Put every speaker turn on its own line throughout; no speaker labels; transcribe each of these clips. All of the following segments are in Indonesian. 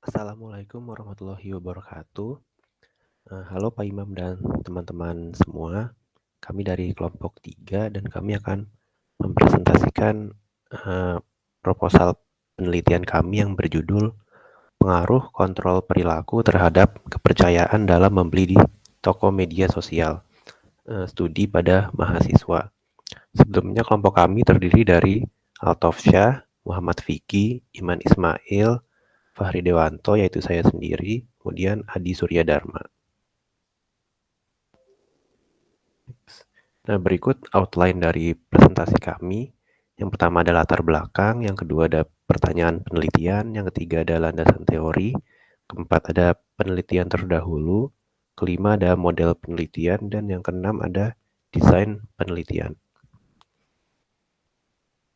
Assalamualaikum warahmatullahi wabarakatuh. Halo Pak Imam dan teman-teman semua. Kami dari kelompok 3 dan kami akan mempresentasikan proposal penelitian kami yang berjudul Pengaruh Kontrol Perilaku Terhadap Kepercayaan dalam Membeli di Toko Media Sosial. Studi pada mahasiswa. Sebelumnya kelompok kami terdiri dari Altaf Syah, Muhammad Fikri, Iman Ismail, Fahri Dewanto, yaitu saya sendiri, kemudian Adi Surya Dharma. Nah, berikut outline dari presentasi kami. Yang pertama ada latar belakang, yang kedua ada pertanyaan penelitian, yang ketiga ada landasan teori, keempat ada penelitian terdahulu, kelima ada model penelitian, dan yang keenam ada desain penelitian.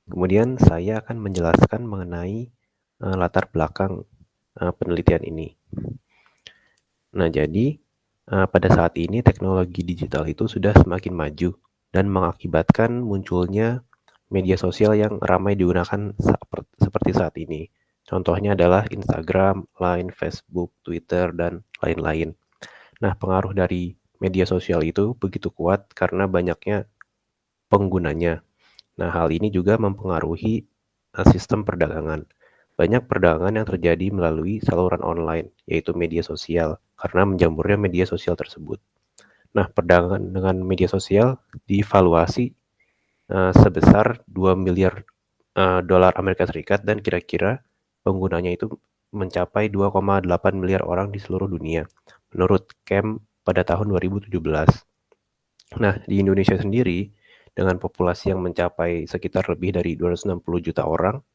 Kemudian saya akan menjelaskan mengenai latar belakang penelitian ini. Nah, jadi pada saat ini teknologi digital itu sudah semakin maju dan mengakibatkan munculnya media sosial yang ramai digunakan seperti saat ini. Contohnya adalah Instagram, Line, Facebook, Twitter, dan lain-lain. Nah, pengaruh dari media sosial itu begitu kuat karena banyaknya penggunanya. Nah, hal ini juga mempengaruhi sistem perdagangan. Banyak perdagangan yang terjadi melalui saluran online, yaitu media sosial, karena menjamurnya media sosial tersebut. Nah, perdagangan dengan media sosial divaluasi sebesar 2 miliar dolar Amerika Serikat dan kira-kira penggunanya itu mencapai 2,8 miliar orang di seluruh dunia, menurut Camp pada tahun 2017. Nah, di Indonesia sendiri, dengan populasi yang mencapai sekitar lebih dari 260 juta orang,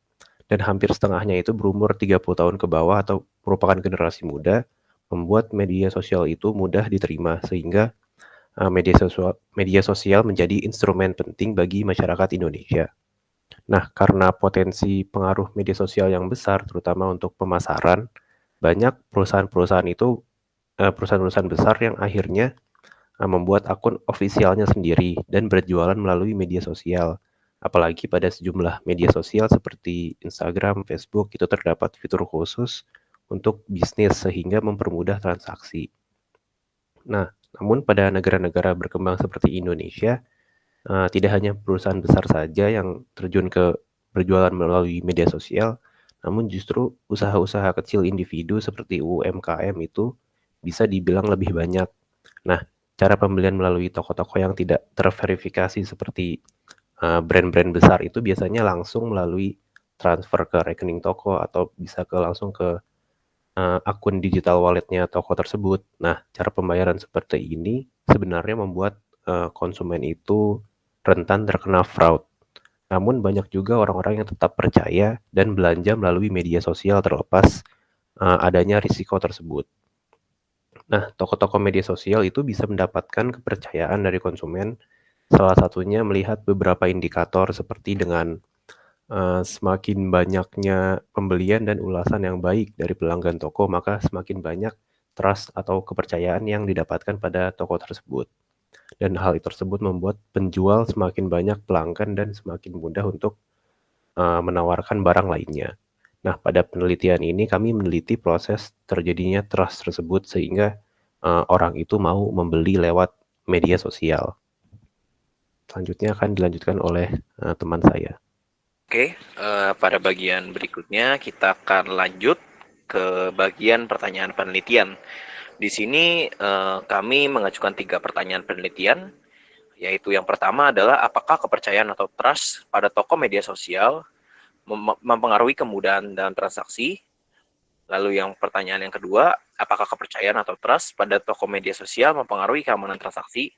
dan hampir setengahnya itu berumur 30 tahun ke bawah atau merupakan generasi muda, membuat media sosial itu mudah diterima, sehingga media sosial menjadi instrumen penting bagi masyarakat Indonesia. Nah, karena potensi pengaruh media sosial yang besar, terutama untuk pemasaran, banyak perusahaan-perusahaan itu perusahaan-perusahaan besar yang akhirnya membuat akun ofisialnya sendiri dan berjualan melalui media sosial. Apalagi pada sejumlah media sosial seperti Instagram, Facebook itu terdapat fitur khusus untuk bisnis sehingga mempermudah transaksi. Nah, namun pada negara-negara berkembang seperti Indonesia, tidak hanya perusahaan besar saja yang terjun ke berjualan melalui media sosial, namun justru usaha-usaha kecil individu seperti UMKM itu bisa dibilang lebih banyak. Nah, cara pembelian melalui toko-toko yang tidak terverifikasi seperti brand-brand besar itu biasanya langsung melalui transfer ke rekening toko atau bisa langsung ke akun digital walletnya toko tersebut. Nah, cara pembayaran seperti ini sebenarnya membuat konsumen itu rentan terkena fraud. Namun banyak juga orang-orang yang tetap percaya dan belanja melalui media sosial terlepas adanya risiko tersebut. Nah, toko-toko media sosial itu bisa mendapatkan kepercayaan dari konsumen, salah satunya melihat beberapa indikator seperti dengan semakin banyaknya pembelian dan ulasan yang baik dari pelanggan toko, maka semakin banyak trust atau kepercayaan yang didapatkan pada toko tersebut. Dan hal tersebut membuat penjual semakin banyak pelanggan dan semakin mudah untuk menawarkan barang lainnya. Nah, pada penelitian ini kami meneliti proses terjadinya trust tersebut sehingga orang itu mau membeli lewat media sosial. Selanjutnya akan dilanjutkan oleh teman saya.
Oke, pada bagian berikutnya kita akan lanjut ke bagian pertanyaan penelitian. Di sini kami mengajukan 3 pertanyaan penelitian, yaitu yang pertama adalah apakah kepercayaan atau trust pada toko media sosial mempengaruhi kemudahan dalam transaksi. Lalu yang pertanyaan yang kedua, apakah kepercayaan atau trust pada toko media sosial mempengaruhi keamanan transaksi.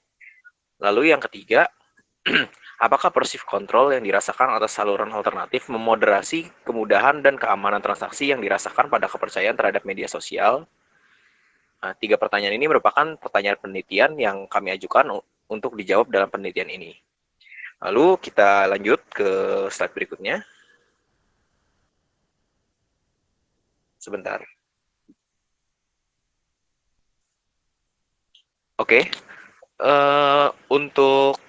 Lalu yang ketiga, apakah persif kontrol yang dirasakan atas saluran alternatif memoderasi kemudahan dan keamanan transaksi yang dirasakan pada kepercayaan terhadap media sosial? Nah, 3 pertanyaan ini merupakan pertanyaan penelitian yang kami ajukan untuk dijawab dalam penelitian ini. Lalu kita lanjut ke slide berikutnya. Sebentar. Oke, untuk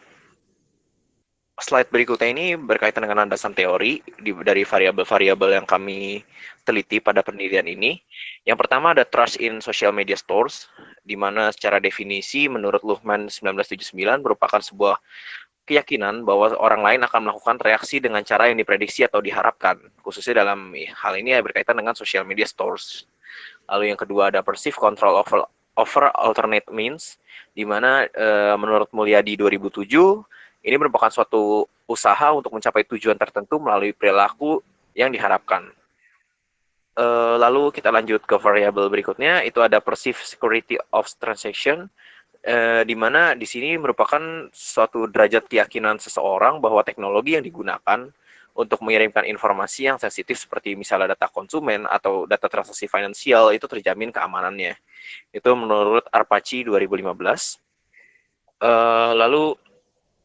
slide berikutnya ini berkaitan dengan landasan teori dari variabel-variabel yang kami teliti pada penelitian ini. Yang pertama ada trust in social media stores, di mana secara definisi menurut Luhmann 1979 merupakan sebuah keyakinan bahwa orang lain akan melakukan reaksi dengan cara yang diprediksi atau diharapkan, khususnya dalam hal ini berkaitan dengan social media stores. Lalu yang kedua ada perceived control over alternate means, di mana menurut Mulyadi 2007 ini merupakan suatu usaha untuk mencapai tujuan tertentu melalui perilaku yang diharapkan. Lalu kita lanjut ke variabel berikutnya, itu ada perceived security of transaction, di mana di sini merupakan suatu derajat keyakinan seseorang bahwa teknologi yang digunakan untuk mengirimkan informasi yang sensitif seperti misalnya data konsumen atau data transaksi finansial itu terjamin keamanannya. Itu menurut Arpaci 2015. Lalu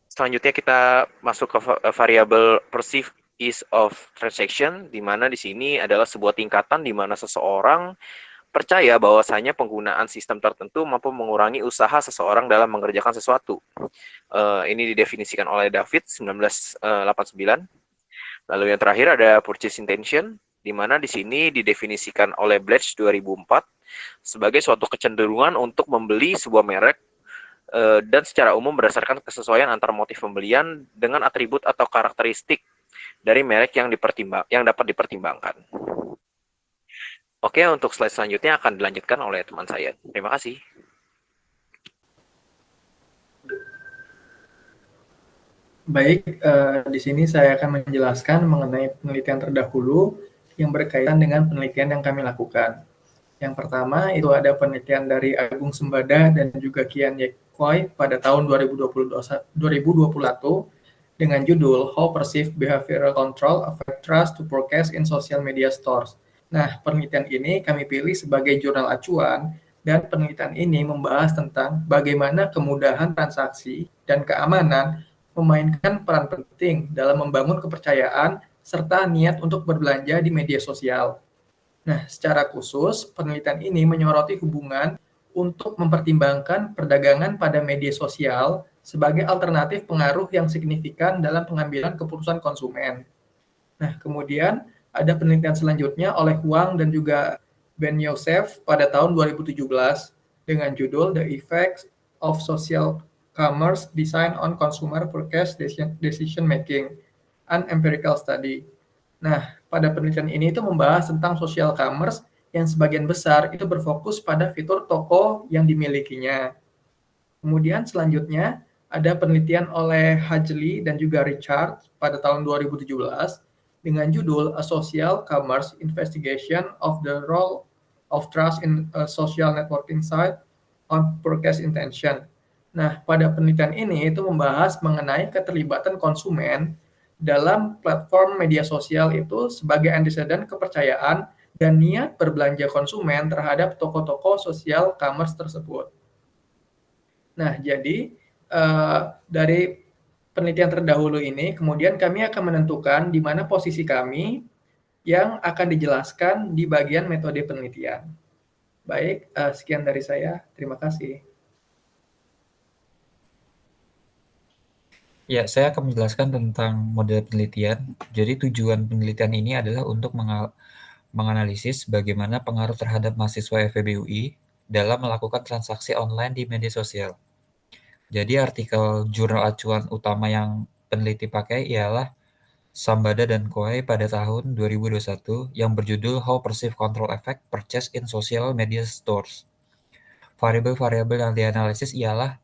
selanjutnya kita masuk ke variabel perceived ease of transaction, di mana di sini adalah sebuah tingkatan di mana seseorang percaya bahwasanya penggunaan sistem tertentu mampu mengurangi usaha seseorang dalam mengerjakan sesuatu. Ini didefinisikan oleh David 1989. Lalu yang terakhir ada purchase intention, di mana di sini didefinisikan oleh Bletch 2004 sebagai suatu kecenderungan untuk membeli sebuah merek dan secara umum berdasarkan kesesuaian antara motif pembelian dengan atribut atau karakteristik dari merek yang dapat dipertimbangkan. Oke, untuk slide selanjutnya akan dilanjutkan oleh teman saya. Terima kasih.
Baik, di sini saya akan menjelaskan mengenai penelitian terdahulu yang berkaitan dengan penelitian yang kami lakukan. Yang pertama itu ada penelitian dari Agung Sembada dan juga Kian Yekwai pada tahun 2021 dengan judul How Perceived Behavioral Control Affect Trust to Forecast in Social Media Stores. Nah, penelitian ini kami pilih sebagai jurnal acuan dan penelitian ini membahas tentang bagaimana kemudahan transaksi dan keamanan memainkan peran penting dalam membangun kepercayaan serta niat untuk berbelanja di media sosial. Nah, secara khusus, penelitian ini menyoroti hubungan untuk mempertimbangkan perdagangan pada media sosial sebagai alternatif pengaruh yang signifikan dalam pengambilan keputusan konsumen. Nah, kemudian ada penelitian selanjutnya oleh Huang dan juga Ben Yosef pada tahun 2017 dengan judul The Effects of Social Commerce Design on Consumer Purchase Decision Making, an Empirical Study. Nah, pada penelitian ini itu membahas tentang social commerce yang sebagian besar itu berfokus pada fitur toko yang dimilikinya. Kemudian selanjutnya ada penelitian oleh Hajli dan juga Richard pada tahun 2017 dengan judul A Social Commerce Investigation of the Role of Trust in a Social Networking Site on Purchase Intention. Nah, pada penelitian ini itu membahas mengenai keterlibatan konsumen dalam platform media sosial itu sebagai anteseden kepercayaan dan niat berbelanja konsumen terhadap toko-toko sosial commerce tersebut. Nah, jadi dari penelitian terdahulu ini, kemudian kami akan menentukan di mana posisi kami yang akan dijelaskan di bagian metode penelitian. Baik, sekian dari saya. Terima kasih.
Ya, saya akan menjelaskan tentang model penelitian. Jadi tujuan penelitian ini adalah untuk menganalisis bagaimana pengaruh terhadap mahasiswa FEB UI dalam melakukan transaksi online di media sosial. Jadi artikel jurnal acuan utama yang peneliti pakai ialah Sambada dan Koei pada tahun 2021 yang berjudul How Perceived Control Effect Purchase in Social Media Stores. Variabel-variabel yang dianalisis ialah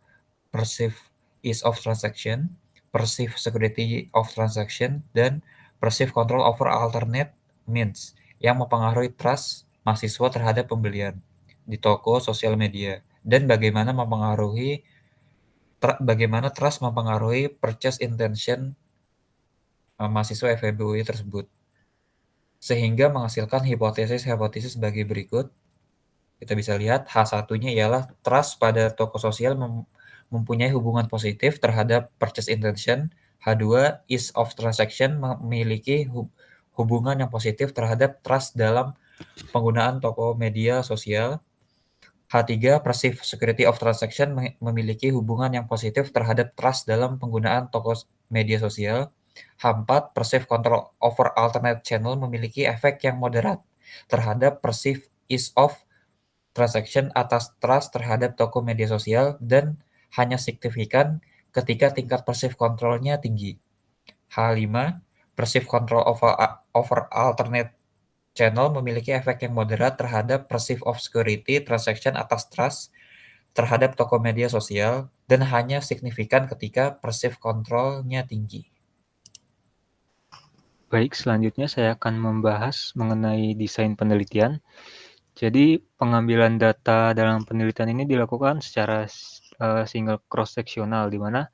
perceived ease of transaction, perceived security of transaction, dan perceived control over alternate means yang mempengaruhi trust mahasiswa terhadap pembelian di toko sosial media dan bagaimana trust mempengaruhi purchase intention mahasiswa FEB UI tersebut sehingga menghasilkan hipotesis sebagai berikut. Kita bisa lihat H1-nya ialah trust pada toko sosial mempunyai hubungan positif terhadap purchase intention. H2, ease of transaction memiliki hubungan yang positif terhadap trust dalam penggunaan toko media sosial. H3, Perceived Security of Transaction memiliki hubungan yang positif terhadap trust dalam penggunaan toko media sosial. H4, Perceived Control over Alternate Channel memiliki efek yang moderat terhadap perceived ease of transaction atas trust terhadap toko media sosial dan hanya signifikan ketika tingkat perceived control-nya tinggi. H5, Perceived Control over Alternate Channel memiliki efek yang moderat terhadap perceived of security transaction atas trust terhadap toko media sosial dan hanya signifikan ketika perceived control-nya tinggi.
Baik, selanjutnya saya akan membahas mengenai desain penelitian. Jadi, pengambilan data dalam penelitian ini dilakukan secara single cross-sectional, di mana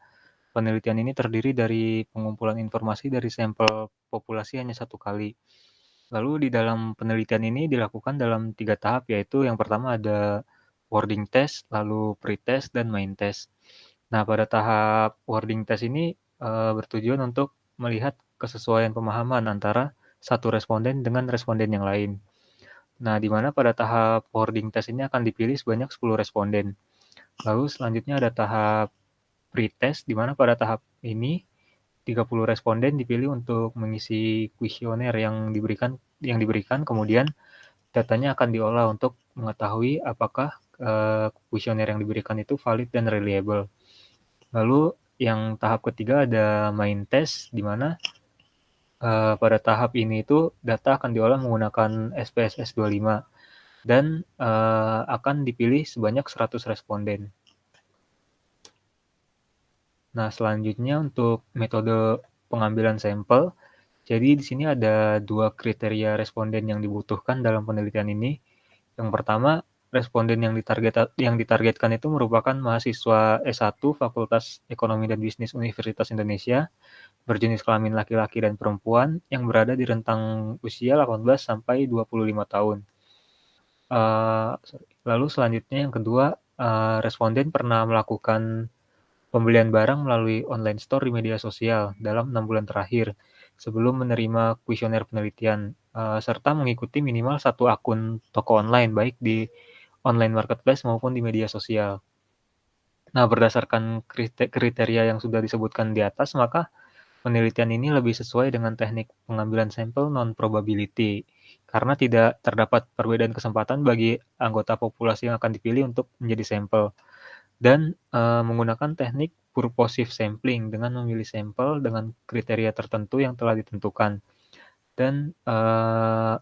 penelitian ini terdiri dari pengumpulan informasi dari sampel populasi hanya satu kali. Lalu di dalam penelitian ini dilakukan dalam 3 tahap, yaitu yang pertama ada wording test, lalu pre-test, dan main test. Nah, pada tahap wording test ini bertujuan untuk melihat kesesuaian pemahaman antara satu responden dengan responden yang lain. Nah, di mana pada tahap wording test ini akan dipilih sebanyak 10 responden. Lalu selanjutnya ada tahap pre-test, di mana pada tahap ini 30 responden dipilih untuk mengisi kuesioner yang diberikan, kemudian datanya akan diolah untuk mengetahui apakah kuesioner yang diberikan itu valid dan reliable. Lalu yang tahap ketiga ada main test, di mana pada tahap ini itu data akan diolah menggunakan SPSS 25 dan akan dipilih sebanyak 100 responden. Nah, selanjutnya untuk metode pengambilan sampel, jadi di sini ada 2 kriteria responden yang dibutuhkan dalam penelitian ini. Yang pertama, responden yang ditargetkan itu merupakan mahasiswa S1 Fakultas Ekonomi dan Bisnis Universitas Indonesia, berjenis kelamin laki-laki dan perempuan yang berada di rentang usia 18 sampai 25 tahun. Lalu selanjutnya yang kedua, responden pernah melakukan pembelian barang melalui online store di media sosial dalam 6 bulan terakhir sebelum menerima kuesioner penelitian, serta mengikuti minimal 1 akun toko online baik di online marketplace maupun di media sosial. Nah, berdasarkan kriteria yang sudah disebutkan di atas, maka penelitian ini lebih sesuai dengan teknik pengambilan sampel non-probability, karena tidak terdapat perbedaan kesempatan bagi anggota populasi yang akan dipilih untuk menjadi sampel. Dan menggunakan teknik purposive sampling dengan memilih sampel dengan kriteria tertentu yang telah ditentukan. Dan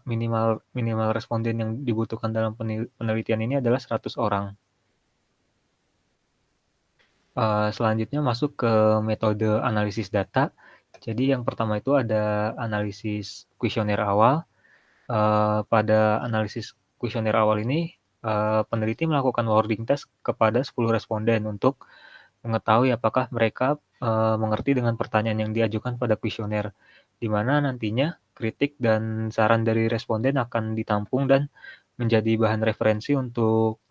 minimal responden yang dibutuhkan dalam penelitian ini adalah 100 orang. Selanjutnya masuk ke metode analisis data. Jadi yang pertama itu ada analisis kuesioner awal. Pada analisis kuesioner awal ini, peneliti melakukan wording test kepada 10 responden untuk mengetahui apakah mereka mengerti dengan pertanyaan yang diajukan pada kuesioner, di mana nantinya kritik dan saran dari responden akan ditampung dan menjadi bahan referensi untuk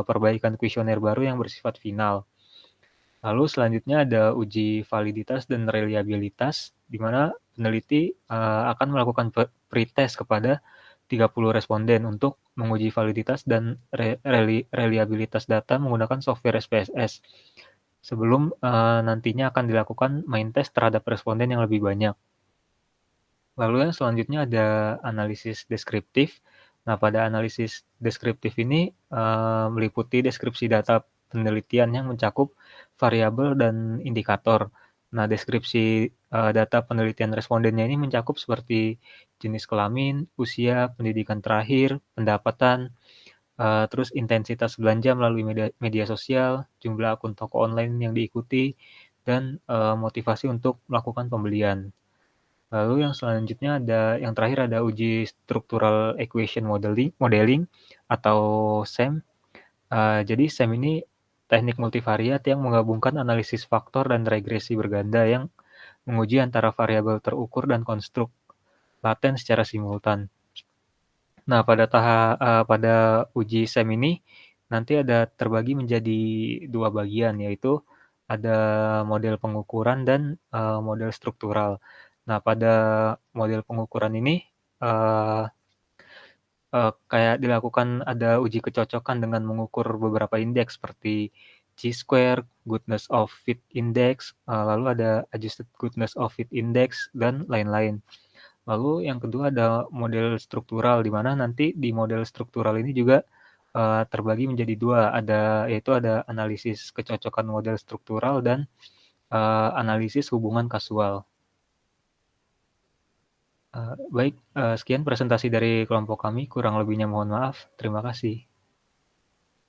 perbaikan kuesioner baru yang bersifat final. Lalu selanjutnya ada uji validitas dan reliabilitas, di mana peneliti akan melakukan pretest kepada 30 responden untuk menguji validitas dan reliabilitas data menggunakan software SPSS. Sebelum nantinya akan dilakukan main test terhadap responden yang lebih banyak. Lalu yang selanjutnya ada analisis deskriptif. Nah, pada analisis deskriptif ini meliputi deskripsi data penelitian yang mencakup variabel dan indikator. Nah, deskripsi data penelitian respondennya ini mencakup seperti jenis kelamin, usia, pendidikan terakhir, pendapatan, terus intensitas belanja melalui media sosial, jumlah akun toko online yang diikuti, dan motivasi untuk melakukan pembelian. Lalu yang selanjutnya yang terakhir ada uji structural equation modeling atau SEM. Jadi SEM ini teknik multivariat yang menggabungkan analisis faktor dan regresi berganda yang menguji antara variabel terukur dan konstruk laten secara simultan. Nah, pada uji SEM ini nanti ada terbagi menjadi 2 bagian, yaitu ada model pengukuran dan model struktural. Nah, pada model pengukuran ini kayak dilakukan ada uji kecocokan dengan mengukur beberapa indeks seperti Chi-square, goodness of fit index, lalu ada adjusted goodness of fit index, dan lain-lain. Lalu yang kedua ada model struktural, di mana nanti di model struktural ini juga terbagi menjadi dua, yaitu ada analisis kecocokan model struktural dan analisis hubungan kasual. Baik, sekian presentasi dari kelompok kami, kurang lebihnya mohon maaf. Terima kasih.